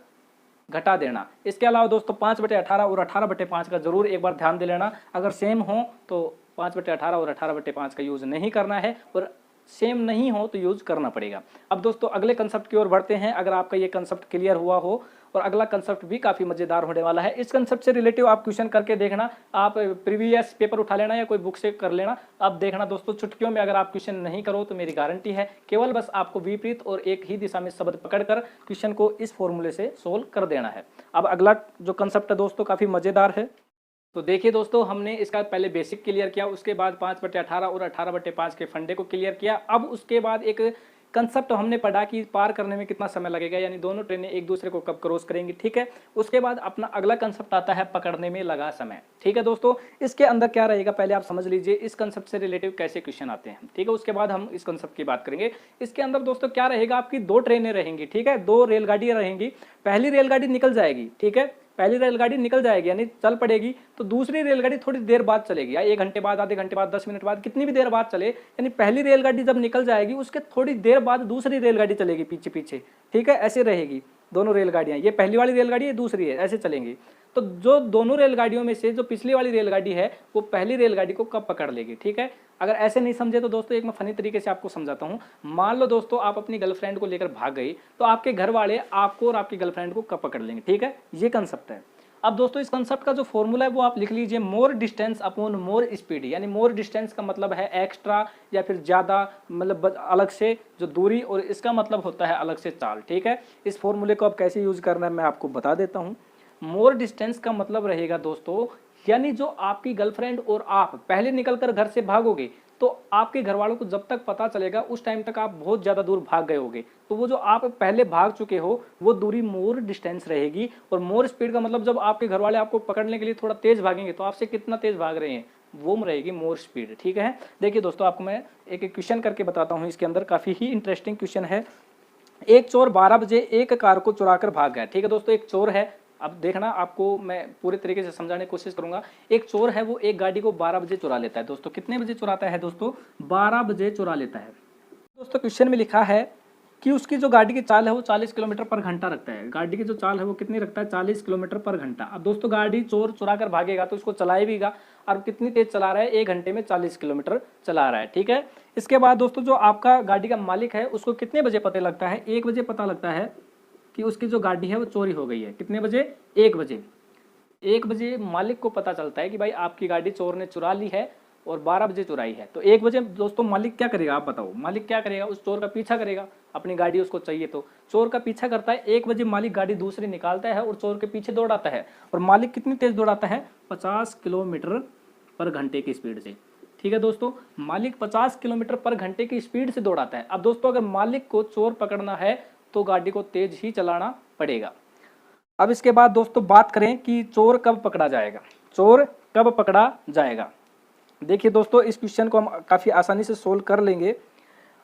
घटा देना। इसके अलावा दोस्तों 5/18 और 18/5 का जरूर एक बार ध्यान दे लेना। अगर सेम हो तो 5/18 और 18/5 का यूज नहीं करना है, और सेम नहीं हो तो यूज करना पड़ेगा। अब दोस्तों अगले कंसेप्ट की ओर बढ़ते हैं। अगर आपका ये कंसेप्ट क्लियर हुआ हो, और अगला कंसेप्ट भी काफी मजेदार होने वाला है, इस कंसेप्ट से रिलेटिव आप क्वेश्चन करके देखना, आप प्रीवियस पेपर उठा लेना या कोई बुक से कर लेना। अब देखना दोस्तों चुटकियों में अगर आप क्वेश्चन नहीं करो तो मेरी गारंटी है केवल बस आपको विपरीत और एक ही दिशा में शब्द पकड़कर क्वेश्चन को इस फॉर्मूले से सोल्व कर देना है। अब अगला जो कंसेप्ट है दोस्तों काफी मजेदार है। तो देखिए दोस्तों हमने इसका पहले बेसिक क्लियर किया, उसके बाद 5/18 और 18/5 के फंडे को क्लियर किया। अब उसके बाद एक कंसेप्ट हमने पढ़ा कि पार करने में कितना समय लगेगा, यानी दोनों ट्रेनें एक दूसरे को कब क्रॉस करेंगी, ठीक है। उसके बाद अपना अगला कंसेप्ट आता है पकड़ने में लगा समय, ठीक है दोस्तों। इसके अंदर क्या रहेगा पहले आप समझ लीजिए, इस कंसेप्ट से रिलेटिव कैसे क्वेश्चन आते हैं, ठीक है। उसके बाद हम इस कंसेप्ट की बात करेंगे। इसके अंदर दोस्तों क्या रहेगा, आपकी 2 ट्रेनें रहेंगी, ठीक है, 2 रेलगाड़ियां रहेंगी। पहली रेलगाड़ी निकल जाएगी, ठीक है, पहली रेलगाड़ी निकल जाएगी यानी चल पड़ेगी, तो दूसरी रेलगाड़ी थोड़ी देर बाद चलेगी, या 1 घंटे बाद, आधे घंटे बाद, 10 मिनट बाद, कितनी भी देर बाद चले, यानी पहली रेलगाड़ी जब निकल जाएगी उसके थोड़ी देर बाद दूसरी रेलगाड़ी चलेगी पीछे पीछे, ठीक है, ऐसे रहेगी दोनों रेलगाड़ियां। ये पहली वाली रेलगाड़ी है, दूसरी है, ऐसे चलेंगी। तो जो दोनों रेलगाड़ियों में से जो पिछली वाली रेलगाड़ी है वो पहली रेलगाड़ी को कब पकड़ लेगी, ठीक है। अगर ऐसे नहीं समझे तो दोस्तों एक मैं फनी तरीके से आपको समझाता हूं। मान लो दोस्तों आप अपनी गर्लफ्रेंड को लेकर भाग गई, तो आपके घर वाले आपको और आपकी गर्लफ्रेंड को कब पकड़ लेंगे, ठीक है, ये कंसेप्ट है। अब दोस्तों इस कंसेप्ट का जो फॉर्मूला है वो आप लिख लीजिए, मोर डिस्टेंस अपॉन मोर स्पीड, यानी मोर डिस्टेंस का मतलब है एक्स्ट्रा या फिर ज्यादा, मतलब अलग से जो दूरी, और इसका मतलब होता है अलग से चाल, ठीक है। इस फॉर्मूले को अब कैसे यूज करना है मैं आपको बता देता हूँ। मोर डिस्टेंस का मतलब रहेगा दोस्तों, यानी जो आपकी गर्लफ्रेंड और आप पहले निकलकर घर से भागोगे, तो आपके घर वालों को जब तक पता चलेगा उस टाइम तक आप बहुत ज्यादा दूर भाग गए होगे, तो वो जो आप पहले भाग चुके हो वो दूरी मोर डिस्टेंस रहेगी। और मोर स्पीड का मतलब जब आपके घर वाले आपको पकड़ने के लिए थोड़ा तेज भागेंगे, तो आपसे कितना तेज भाग रहे हैं वो रहेगी मोर स्पीड, ठीक है। देखिए दोस्तों आपको मैं एक क्वेश्चन करके बताता हूँ, इसके अंदर काफी ही इंटरेस्टिंग क्वेश्चन है। एक चोर 12 बजे एक कार को चुरा कर भाग गया, ठीक है दोस्तों, एक चोर है। अब देखना आपको मैं पूरे तरीके से समझाने की कोशिश करूंगा। एक चोर है, वो एक गाड़ी को 12 बजे चुरा लेता है। दोस्तों कितने बजे चुराता है दोस्तों, 12 बजे चुरा लेता है। दोस्तों क्वेश्चन में लिखा है कि उसकी जो गाड़ी की चाल है वो 40 किलोमीटर पर घंटा रखता है। गाड़ी की जो चाल है वो कितनी रखता है, 40 किलोमीटर पर घंटा। अब दोस्तों गाड़ी चोर चुरा कर भागेगा तो उसको चलाएगा, और कितनी तेज चला रहा है, 1 घंटे में 40 किलोमीटर चला रहा है, ठीक है। इसके बाद दोस्तों जो आपका गाड़ी का मालिक है उसको कितने बजे पता लगता है, 1 बजे पता लगता है कि उसकी जो गाड़ी है वो चोरी हो गई है। कितने बजे, 1 बजे। 1 बजे मालिक को पता चलता है कि भाई आपकी गाड़ी चोर ने चुरा ली है और 12 बजे चुराई है। तो 1 बजे दोस्तों मालिक क्या करेगा, आप बताओ, मालिक क्या करेगा, उस चोर का पीछा करेगा, अपनी गाड़ी उसको चाहिए तो चोर का पीछा करता है। 1 बजे मालिक गाड़ी दूसरी निकालता है और चोर के पीछे दौड़ाता है, और मालिक कितनी तेज दौड़ाता है, 50 किलोमीटर पर घंटे की स्पीड से, ठीक है दोस्तों। मालिक 50 किलोमीटर पर घंटे की स्पीड से दौड़ाता है। अब दोस्तों अगर मालिक को चोर पकड़ना है तो गाड़ी को तेज ही चलाना पड़ेगा। अब इसके बाद दोस्तों बात करें कि चोर कब पकड़ा जाएगा। चोर कब पकड़ा जाएगा। देखिए दोस्तों, इस क्वेश्चन को हम काफ़ी आसानी से सोल्व कर लेंगे।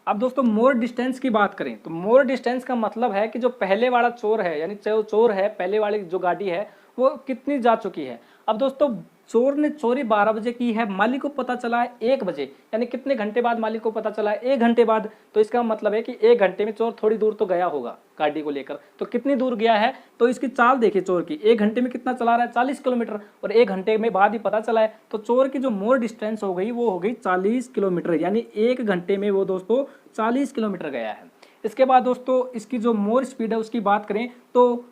अब दोस्तों मोर डिस्टेंस की बात करें तो मोर डिस्टेंस का मतलब है कि जो पहले वाला चोर है, यानी जो चोर है पहले वाली जो गाड़ी है वो कितनी जा चुकी है। अब दोस्तों चोर ने चोरी 12 बजे की है, मालिक को पता चला है 1 बजे, यानी कितने घंटे बाद मालिक को पता चला है, 1 घंटे बाद। तो इसका मतलब है कि 1 घंटे में चोर थोड़ी दूर तो गया होगा गाड़ी को लेकर। तो कितनी दूर गया है, तो इसकी चाल देखिए चोर की, 1 घंटे में कितना चला रहा है, 40 किलोमीटर, और 1 घंटे में बाद ही पता चला है। तो चोर की जो मोर डिस्टेंस हो गई वो हो गई 40 किलोमीटर, यानी 1 घंटे में वो दोस्तों 40 किलोमीटर गया है। इसके बाद दोस्तों इसकी जो मोर स्पीड है उसकी बात करें तो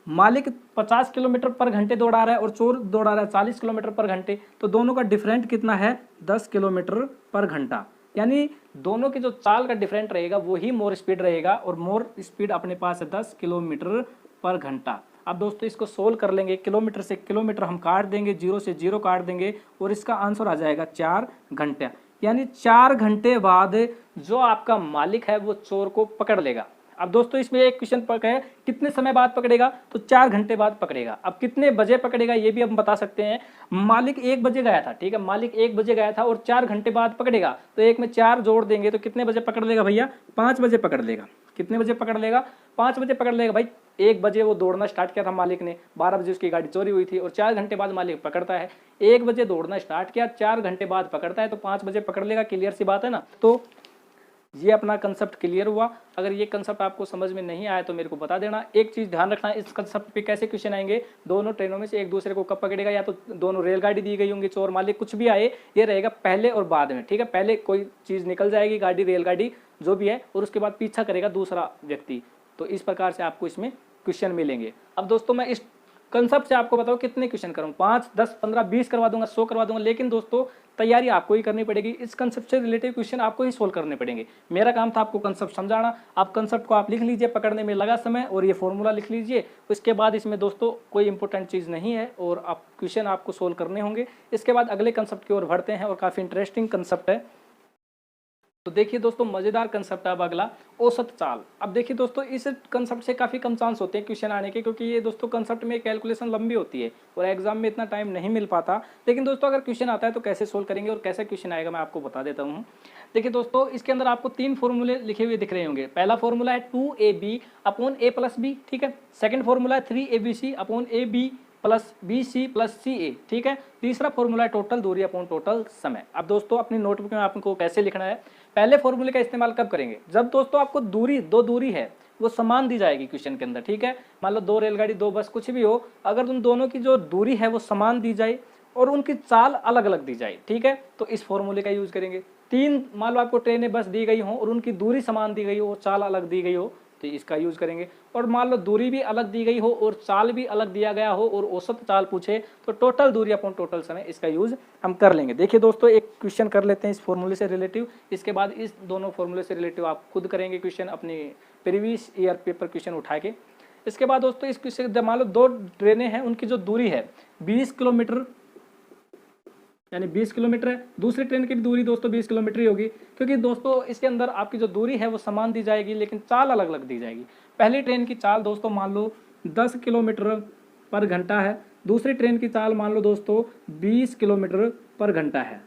मालिक 50 किलोमीटर पर घंटे दौड़ा रहा है और चोर दौड़ा रहा है 40 किलोमीटर पर घंटे। तो दोनों का डिफरेंट कितना है, 10 किलोमीटर पर घंटा, यानी दोनों की जो चाल का डिफरेंट रहेगा वही मोर स्पीड रहेगा, और मोर स्पीड अपने पास है 10 किलोमीटर पर घंटा। अब दोस्तों इसको सोल्व कर लेंगे, किलोमीटर से किलोमीटर हम काट देंगे, 0 से 0 काट देंगे, और इसका आंसर आ जाएगा 4 घंटे, यानी 4 घंटे बाद जो आपका मालिक है वो चोर को पकड़ लेगा। अब दोस्तों इसमें एक क्वेश्चन पक है कितने समय बाद पकड़ेगा, तो 4 घंटे बाद पकड़ेगा। अब कितने बजे पकड़ेगा ये भी हम बता सकते हैं। मालिक 1 बजे गया था, ठीक है, मालिक 1 बजे गया था और 4 घंटे बाद पकड़ेगा, तो 1 में 4 जोड़ देंगे तो कितने बजे पकड़ लेगा भैया, 5 बजे पकड़ लेगा। कितने बजे पकड़ लेगा, 5 बजे पकड़ लेगा भाई। 1 बजे वो दौड़ना स्टार्ट किया था मालिक ने, 12 बजे उसकी गाड़ी चोरी हुई थी, और 4 घंटे बाद मालिक पकड़ता है। 1 बजे दौड़ना स्टार्ट किया, 4 घंटे बाद पकड़ता है, तो 5 बजे पकड़ लेगा। क्लियर सी बात है ना। तो ये अपना कंसेप्ट क्लियर हुआ। अगर ये कंसेप्ट आपको समझ में नहीं आया तो मेरे को बता देना। एक चीज ध्यान रखना, इस कंसेप्ट पे कैसे क्वेश्चन आएंगे, दोनों ट्रेनों में से एक दूसरे को कब पकड़ेगा, या तो दोनों रेलगाड़ी दी गई होंगी, चोर मालिक कुछ भी आए, ये रहेगा पहले और बाद में, ठीक है। पहले कोई चीज निकल जाएगी, गाड़ी रेलगाड़ी जो भी है, और उसके बाद पीछा करेगा दूसरा व्यक्ति। तो इस प्रकार से आपको इसमें क्वेश्चन मिलेंगे। अब दोस्तों मैं इस कंसेप्ट से आपको बताओ कितने क्वेश्चन करूँ, 5, 10, 15, 20 करवा दूंगा, 100 करवा दूंगा, लेकिन दोस्तों तैयारी आपको ही करनी पड़ेगी। इस कंसेप्ट से रिलेटेड क्वेश्चन आपको ही सोल्व करने पड़ेंगे। मेरा काम था आपको कंसेप्ट समझाना। आप कंसेप्ट को आप लिख लीजिए, पकड़ने में लगा समय, और ये फॉर्मूला लिख लीजिए। उसके बाद इसमें दोस्तों कोई इंपॉर्टेंट चीज़ नहीं है, और आप क्वेश्चन आपको सोल्व करने होंगे। इसके बाद अगले कंसेप्ट की ओर बढ़ते हैं, और काफ़ी इंटरेस्टिंग कंसेप्ट है। तो देखिए दोस्तों मजेदार कंसेप्ट है अब अगला, औसत चाल। अब देखिए दोस्तों इस कंसेप्ट से काफी कम चांस होते हैं क्वेश्चन आने के, क्योंकि ये दोस्तों कंसेप्ट में कैलकुलेशन लंबी होती है और एग्जाम में इतना टाइम नहीं मिल पाता। लेकिन दोस्तों अगर क्वेश्चन आता है तो कैसे सोल्व करेंगे और कैसे क्वेश्चन आएगा मैं आपको बता देता हूँ। देखिए दोस्तों इसके अंदर आपको 3 फॉर्मूले लिखे हुए दिख रहे होंगे। पहला फॉर्मूला है 2ab upon a plus B, ठीक है। सेकंड फॉर्मूला है 3abc upon ab plus BC plus CA, ठीक है। तीसरा फॉर्मूला है टोटल दूरी अपॉन टोटल समय। अब दोस्तों अपनी नोटबुक में आपको कैसे लिखना है, पहले फॉर्मूले का इस्तेमाल कब करेंगे, जब दोस्तों आपको दो दूरी है वो समान दी जाएगी क्वेश्चन के अंदर, ठीक है। मान लो 2 रेलगाड़ी 2 बस कुछ भी हो, अगर उन दोनों की जो दूरी है वो समान दी जाए और उनकी चाल अलग अलग दी जाए, ठीक है, तो इस फॉर्मूले का यूज करेंगे। 3 मान लो आपको ट्रेनें बस दी गई हो और उनकी दूरी समान दी गई हो और चाल अलग दी गई हो, तो इसका यूज करेंगे। और मान लो दूरी भी अलग दी गई हो और चाल भी अलग दिया गया हो और औसत चाल पूछे तो टोटल दूरी अपॉन टोटल समय, इसका यूज हम कर लेंगे। देखिए दोस्तों एक क्वेश्चन कर लेते हैं इस फॉर्मूले से रिलेटिव, इसके बाद इस दोनों फॉर्मूले से रिलेटिव आप खुद करेंगे क्वेश्चन अपने प्रीवियस ईयर पेपर क्वेश्चन उठा के। इसके बाद दोस्तों इस क्वेश्चन मान लो 2 ट्रेनें हैं, उनकी जो दूरी है 20 किलोमीटर, यानी 20 किलोमीटर है। दूसरी ट्रेन की भी दूरी दोस्तों 20 किलोमीटर ही होगी, क्योंकि दोस्तों इसके अंदर आपकी जो दूरी है वो समान दी जाएगी लेकिन चाल अलग अलग दी जाएगी। पहली ट्रेन की चाल दोस्तों मान लो 10 किलोमीटर पर घंटा है, दूसरी ट्रेन की चाल मान लो दोस्तों 20 किलोमीटर पर घंटा है।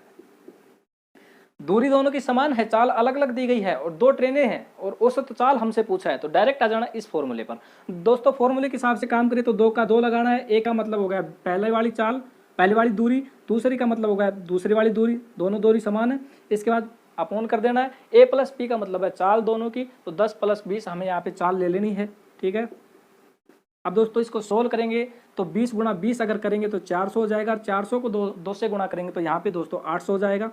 दूरी दोनों की समान है, चाल अलग अलग दी गई है और 2 ट्रेनें हैं और औसत चाल हमसे पूछा है, तो डायरेक्ट आ जाना इस फॉर्मूले पर। दोस्तों फॉर्मूले के हिसाब से काम करें तो 2 का 2 लगाना है। ए का मतलब हो गया पहले वाली चाल, पहली वाली दूरी, दूसरी का मतलब होगा दूसरी वाली दूरी, दोनों दूरी समान है। इसके बाद अपॉन कर देना है। a प्लस बी का मतलब है चाल दोनों की, तो 10 प्लस 20 हमें यहाँ पे चाल ले लेनी है, ठीक है। अब दोस्तों इसको सोल्व करेंगे तो 20 गुणा 20 अगर करेंगे तो 400 हो जाएगा, 400 को 2 से गुणा करेंगे तो यहाँ पे दोस्तों 800 हो जाएगा।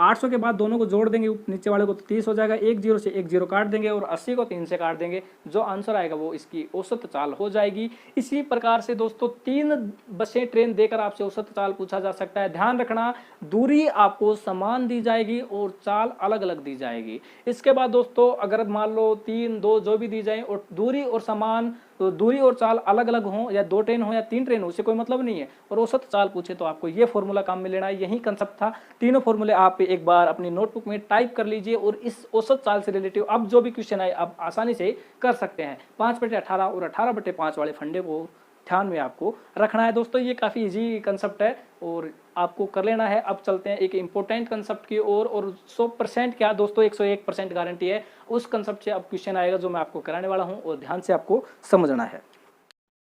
800 के बाद दोनों को जोड़ देंगे, नीचे वाले को तो 30 हो जाएगा, 1 0 से 1 0 काट देंगे और 80 को 3 से काट देंगे, जो आंसर आएगा वो इसकी औसत चाल हो जाएगी। इसी प्रकार से दोस्तों 3 बसें ट्रेन देकर आपसे औसत चाल पूछा जा सकता है। ध्यान रखना दूरी आपको समान दी जाएगी और चाल अलग अलग दी जाएगी। इसके बाद दोस्तों अगर मान लो 3 2 जो भी दी जाए और दूरी और समान, तो दूरी और चाल अलग अलग हो, या 2 ट्रेन हो या 3 ट्रेन हो, उससे कोई मतलब नहीं है, और औसत चाल पूछे तो आपको ये फॉर्मूला काम में लेना है। यही कंसेप्ट था। तीनों फॉर्मूले आप एक बार अपनी नोटबुक में टाइप कर लीजिए और इस औसत चाल से रिलेटिव अब जो भी क्वेश्चन आए आप आसानी से कर सकते हैं। 5/18 और 18/5 वाले फंडे को ध्यान में आपको रखना है दोस्तों। ये काफ़ी इजी कंसेप्ट है और आपको कर लेना है। अब चलते हैं एक इम्पोर्टेंट कंसेप्ट की ओर और 100% क्या दोस्तों 101% गारंटी है उस कंसेप्ट से अब क्वेश्चन आएगा जो मैं आपको कराने वाला हूँ और ध्यान से आपको समझना है।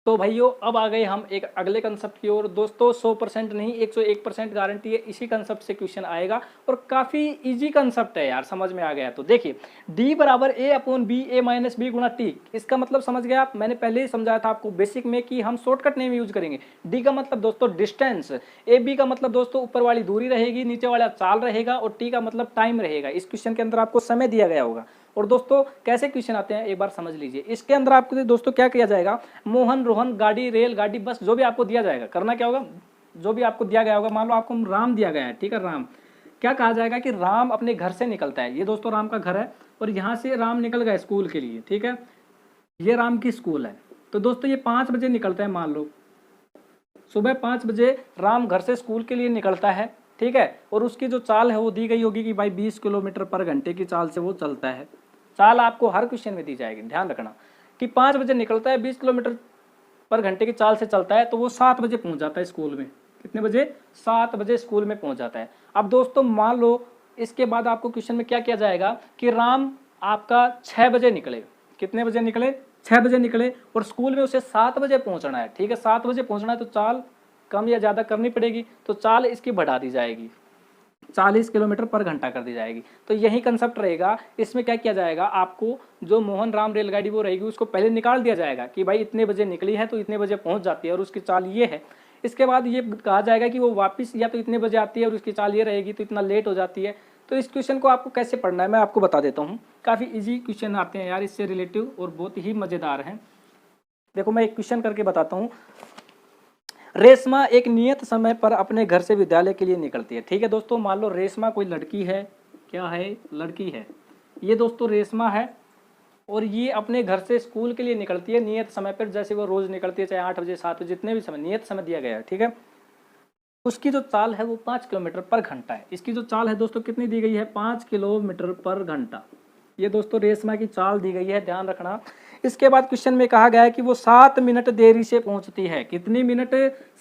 तो भाइयों अब आ गए हम एक अगले कंसेप्ट की ओर। दोस्तों 100% नहीं 101% गारंटी है इसी कंसेप्ट से क्वेश्चन आएगा और काफ़ी इजी कंसेप्ट है यार, समझ में आ गया। तो देखिए d बराबर a upon b a minus b गुणा टी, इसका मतलब समझ गए आप। मैंने पहले ही समझाया था आपको बेसिक में कि हम शॉर्टकट नेम यूज करेंगे। d का मतलब दोस्तों डिस्टेंस, ए बी का मतलब दोस्तों ऊपर वाली दूरी रहेगी, नीचे वाला चाल रहेगा और टी का मतलब टाइम रहेगा। इस क्वेश्चन के अंदर आपको समय दिया गया होगा। और दोस्तों कैसे क्वेश्चन आते हैं एक बार समझ लीजिए। इसके अंदर आपको दोस्तों क्या किया जाएगा, मोहन रोहन गाड़ी रेल गाड़ी बस जो भी आपको दिया जाएगा करना क्या होगा, जो भी आपको दिया गया होगा। मान लो आपको राम दिया गया है, ठीक है, राम क्या कहा जाएगा कि राम अपने घर से निकलता है। ये दोस्तों राम का घर है और यहाँ से राम निकल गया स्कूल के लिए, ठीक है, ये राम की स्कूल है। तो दोस्तों ये 5 बजे निकलता है, मान लो सुबह 5 बजे राम घर से स्कूल के लिए निकलता है, ठीक है, और उसकी जो चाल है वो दी गई होगी कि भाई 20 किलोमीटर पर घंटे की चाल से वो चलता है। चाल आपको हर क्वेश्चन में दी जाएगी, ध्यान रखना कि 5 बजे निकलता है, 20 किलोमीटर पर घंटे की चाल से चलता है, तो वो 7 बजे पहुंच जाता है स्कूल में। कितने बजे? 7 बजे स्कूल में पहुंच जाता है। अब दोस्तों मान लो इसके बाद आपको क्वेश्चन में क्या किया जाएगा कि राम आपका 6 बजे निकले। कितने बजे निकले? 6 बजे निकले और स्कूल में उसे 7 बजे पहुंचना है, ठीक है, 7 बजे पहुंचना है, तो चाल कम या ज़्यादा करनी पड़ेगी, तो चाल इसकी बढ़ा दी जाएगी, 40 किलोमीटर पर घंटा कर दी जाएगी। तो यही कंसेप्ट रहेगा। इसमें क्या किया जाएगा, आपको जो मोहन राम रेलगाड़ी वो रहेगी उसको पहले निकाल दिया जाएगा कि भाई इतने बजे निकली है तो इतने बजे पहुंच जाती है और उसकी चाल ये है। इसके बाद ये कहा जाएगा कि वो वापस या तो इतने बजे आती है और उसकी चाल ये रहेगी तो इतना लेट हो जाती है। तो इस क्वेश्चन को आपको कैसे पढ़ना है मैं आपको बता देता हूँ। काफ़ी ईजी क्वेश्चन आते हैं यार इससे रिलेटिव और बहुत ही मज़ेदार हैं। देखो मैं एक क्वेश्चन करके बताता हूँ। रेशमा एक नियत समय पर अपने घर से विद्यालय के लिए निकलती है, ठीक है दोस्तों। मान लो रेशमा कोई लड़की है, क्या है, लड़की है, ये दोस्तों रेशमा है और ये अपने घर से स्कूल के लिए निकलती है नियत समय पर, जैसे वो रोज निकलती है, चाहे 8 बजे 7 बजे जितने भी समय नियत समय दिया गया है, ठीक है। उसकी जो चाल है वो 5 किलोमीटर पर घंटा है। इसकी जो चाल है दोस्तों कितनी दी गई है, 5 किलोमीटर पर घंटा। ये दोस्तों रेशमा की चाल दी गई है, ध्यान रखना। इसके बाद क्वेश्चन में कहा गया है कि वो 7 मिनट देरी से पहुंचती है। कितनी मिनट?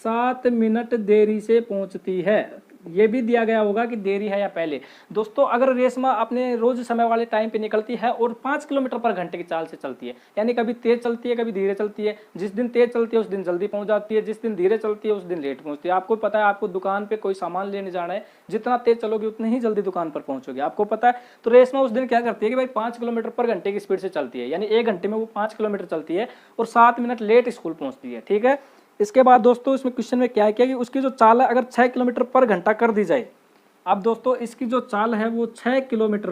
7 मिनट देरी से पहुंचती है। ये भी दिया गया होगा कि देरी है या पहले। दोस्तों अगर रेशमा अपने रोज समय वाले टाइम पे निकलती है और 5 किलोमीटर पर घंटे की चाल से चलती है, यानी कभी तेज चलती है कभी धीरे चलती है। जिस दिन तेज चलती है उस दिन जल्दी पहुंच जाती है, जिस दिन धीरे चलती है उस दिन लेट पहुंचती है। आपको पता है, आपको दुकान पे कोई सामान लेने जाना है, जितना तेज चलोगे उतनी ही जल्दी दुकान पर पहुंचोगे, आपको पता है। तो रेशमा उस दिन क्या करती है कि भाई 5 किलोमीटर पर घंटे की स्पीड से चलती है, यानी 1 घंटे में वो 5 किलोमीटर चलती है और 7 मिनट लेट स्कूल पहुंचती है, ठीक है। इसके बाद दोस्तों इसमें क्वेश्चन में क्या है कि उसकी जो चाल है अगर 6 किलोमीटर पर घंटा कर दी जाए। अब दोस्तों इसकी जो चाल है वो 6 किलोमीटर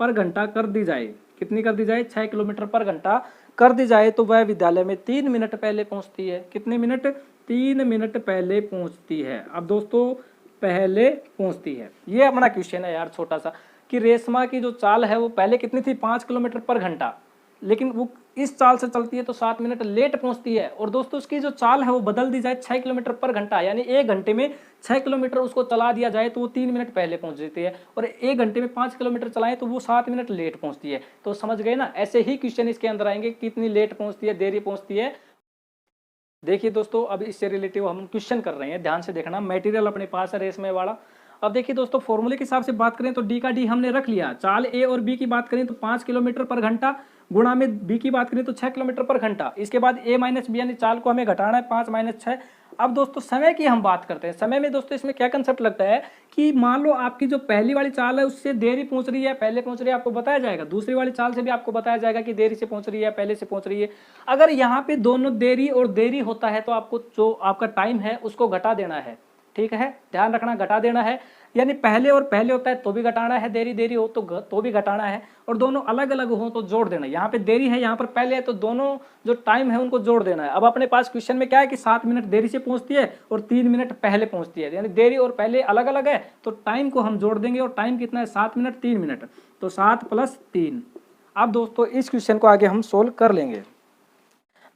पर घंटा कर दी जाए। कितनी कर दी जाए? 6 किलोमीटर पर घंटा कर दी जाए तो वह विद्यालय में 3 मिनट पहले पहुंचती है। कितने मिनट? 3 मिनट पहले पहुंचती है। अब दोस्तों पहले पहुंचती है, ये अपना क्वेश्चन है यार छोटा सा, कि रेशमा की जो चाल है वो पहले कितनी थी? 5 किलोमीटर पर घंटा, लेकिन वो इस चाल से चलती है तो 7 मिनट लेट पहुंचती है। और दोस्तों उसकी जो चाल है वो बदल दी जाए 6 किलोमीटर पर घंटा, यानी 1 घंटे में 6 किलोमीटर उसको चला दिया जाए तो वो 3 मिनट पहले पहुंच जाती है, और 1 घंटे में 5 किलोमीटर चलाएं तो वो 7 मिनट लेट पहुंचती है। तो समझ गए ना, ऐसे ही क्वेश्चन इसके अंदर आएंगे, कितनी लेट पहुंचती है, देरी पहुंचती है। देखिए दोस्तों अब इससे रिलेटिव हम क्वेश्चन कर रहे हैं, ध्यान से देखना। मटेरियल अपने पास है रेशमे वाला। अब देखिए दोस्तों फॉर्मूले के हिसाब से बात करें तो डी का डी हमने रख लिया। चाल ए और बी की बात करें तो 5 किलोमीटर पर घंटा, गुणा में बी की बात करें तो 6 किलोमीटर पर घंटा। इसके बाद ए माइनस बी यानी चाल को हमें घटाना है, 5 माइनस 6। अब दोस्तों समय की हम बात करते हैं। समय में दोस्तों इसमें क्या कंसेप्ट लगता है कि मान लो आपकी जो पहली वाली चाल है उससे देरी पहुंच रही है, पहले पहुंच रही है, आपको बताया जाएगा। दूसरी वाली चाल से भी आपको बताया जाएगा कि देरी से पहुंच रही है, पहले से पहुंच रही है। अगर यहाँ पे दोनों देरी और देरी होता है तो आपको जो आपका टाइम है उसको घटा देना है, ठीक है, ध्यान रखना, घटा देना है। यानी पहले और पहले होता है तो भी घटाना है, देरी देरी हो तो भी घटाना है, और दोनों अलग अलग हो तो जोड़ देना है। यहाँ पे देरी है, यहाँ पर पहले है, तो दोनों जो टाइम है उनको जोड़ देना है। अब अपने पास क्वेश्चन में क्या है कि 7 मिनट देरी से पहुंचती है और 3 मिनट पहले पहुंचती है, यानी देरी और पहले अलग अलग है, तो टाइम को हम जोड़ देंगे। और टाइम कितना है? 7 मिनट 3 मिनट, तो 7 + 3। अब दोस्तों इस क्वेश्चन को आगे हम सोल्व कर लेंगे।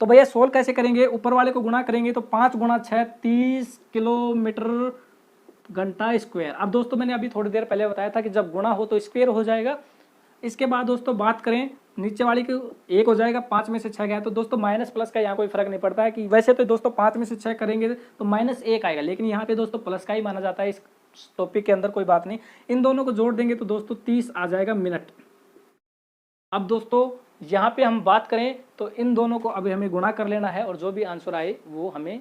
तो भैया सोल्व कैसे करेंगे? ऊपर वाले को गुणा करेंगे तो 5 × 6 30 किलोमीटर घंटा स्क्वायर। अब दोस्तों मैंने अभी थोड़ी देर पहले बताया था कि जब गुणा हो तो स्क्वायर हो जाएगा। इसके बाद दोस्तों बात करें नीचे वाली को 1 हो जाएगा, 5 में से 6 गया तो दोस्तों माइनस प्लस का यहाँ कोई फर्क नहीं पड़ता है कि वैसे तो दोस्तों 5 में से 6 करेंगे तो -1 आएगा, लेकिन यहाँ पे दोस्तों प्लस का ही माना जाता है इस टॉपिक के अंदर, कोई बात नहीं। इन दोनों को जोड़ देंगे तो दोस्तों 30 आ जाएगा मिनट। अब दोस्तों यहाँ पे हम बात करें तो इन दोनों को अभी हमें गुणा कर लेना है और जो भी आंसर आए वो हमें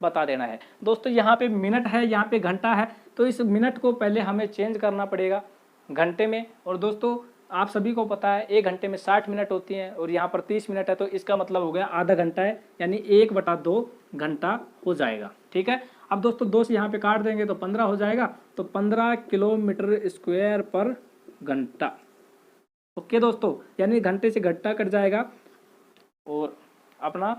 बता देना है। दोस्तों यहाँ पे मिनट है, यहाँ पे घंटा है, तो इस मिनट को पहले हमें चेंज करना पड़ेगा घंटे में। और दोस्तों आप सभी को पता है 1 घंटे में 60 मिनट होती हैं और यहाँ पर 30 मिनट है, तो इसका मतलब हो गया आधा घंटा है, यानी 1/2 घंटा हो जाएगा। ठीक है, अब दोस्तों 2 से यहाँ पे काट देंगे तो 15 हो जाएगा, तो 15 किलोमीटर स्क्वायर पर घंटा। ओके दोस्तों, यानी घंटे से घंटा कट जाएगा और अपना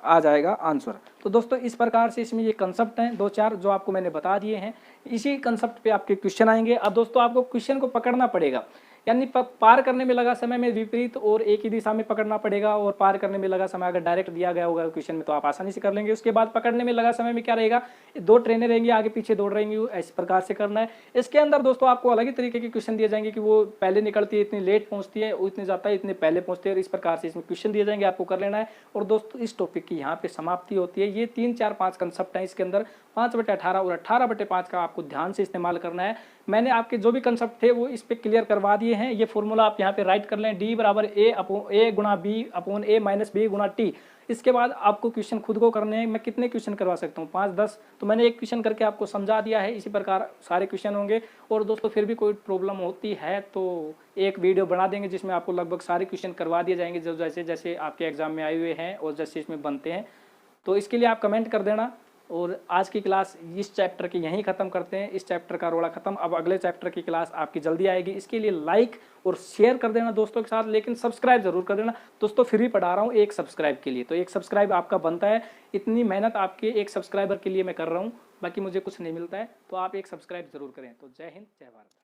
आ जाएगा आंसर। तो दोस्तों इस प्रकार से इसमें ये कंसेप्ट हैं 2-4 जो आपको मैंने बता दिए हैं, इसी कंसेप्ट पे आपके क्वेश्चन आएंगे। अब दोस्तों आपको क्वेश्चन को पकड़ना पड़ेगा, यानी पार करने में लगा समय में विपरीत और एक ही दिशा में पकड़ना पड़ेगा, और पार करने में लगा समय अगर डायरेक्ट दिया गया होगा क्वेश्चन में तो आप आसानी से कर लेंगे। उसके बाद पकड़ने में लगा समय में क्या रहेगा, 2 ट्रेनें रहेंगी आगे पीछे दौड़ रहेंगी, इस प्रकार से करना है। इसके अंदर दोस्तों आपको अलग ही तरीके के क्वेश्चन दिए जाएंगे कि वो पहले निकलती है इतनी लेट पहुंचती है, वो इतने जाता है इतने पहले पहुंचते हैं, इस प्रकार से इसमें क्वेश्चन दिए जाएंगे, आपको कर लेना है। और दोस्तों इस टॉपिक की यहाँ पे समाप्ति होती है। ये 3, 4, 5 कंसेप्ट है इसके अंदर, 5/18 और 18/5 का आपको ध्यान से इस्तेमाल करना है। मैंने आपके जो भी कंसेप्ट थे वो इस पे क्लियर करवा दिए हैं। ये फॉर्मूला आप यहाँ पे राइट कर लें, D = A गुणा B upon A minus B गुणा T। इसके बाद आपको क्वेश्चन खुद को करने हैं। मैं कितने क्वेश्चन करवा सकता हूँ, 5-10, तो मैंने एक क्वेश्चन करके आपको समझा दिया है। इसी प्रकार सारे क्वेश्चन होंगे। और दोस्तों फिर भी कोई प्रॉब्लम होती है तो एक वीडियो बना देंगे जिसमें आपको लगभग सारे क्वेश्चन करवा दिए जाएंगे जो जैसे जैसे आपके एग्जाम में आए हुए हैं और जैसे इसमें बनते हैं। तो इसके लिए आप कमेंट कर देना। और आज की क्लास इस चैप्टर की यहीं ख़त्म करते हैं। इस चैप्टर का रोड़ा ख़त्म। अब अगले चैप्टर की क्लास आपकी जल्दी आएगी। इसके लिए लाइक और शेयर कर देना दोस्तों के साथ, लेकिन सब्सक्राइब जरूर कर देना दोस्तों। फ्री पढ़ा रहा हूँ एक सब्सक्राइब के लिए, तो एक सब्सक्राइब आपका बनता है। इतनी मेहनत आपके एक सब्सक्राइबर के लिए मैं कर रहा हूँ, बाकी मुझे कुछ नहीं मिलता है, तो आप एक सब्सक्राइब जरूर करें। तो जय हिंद, जय भारत।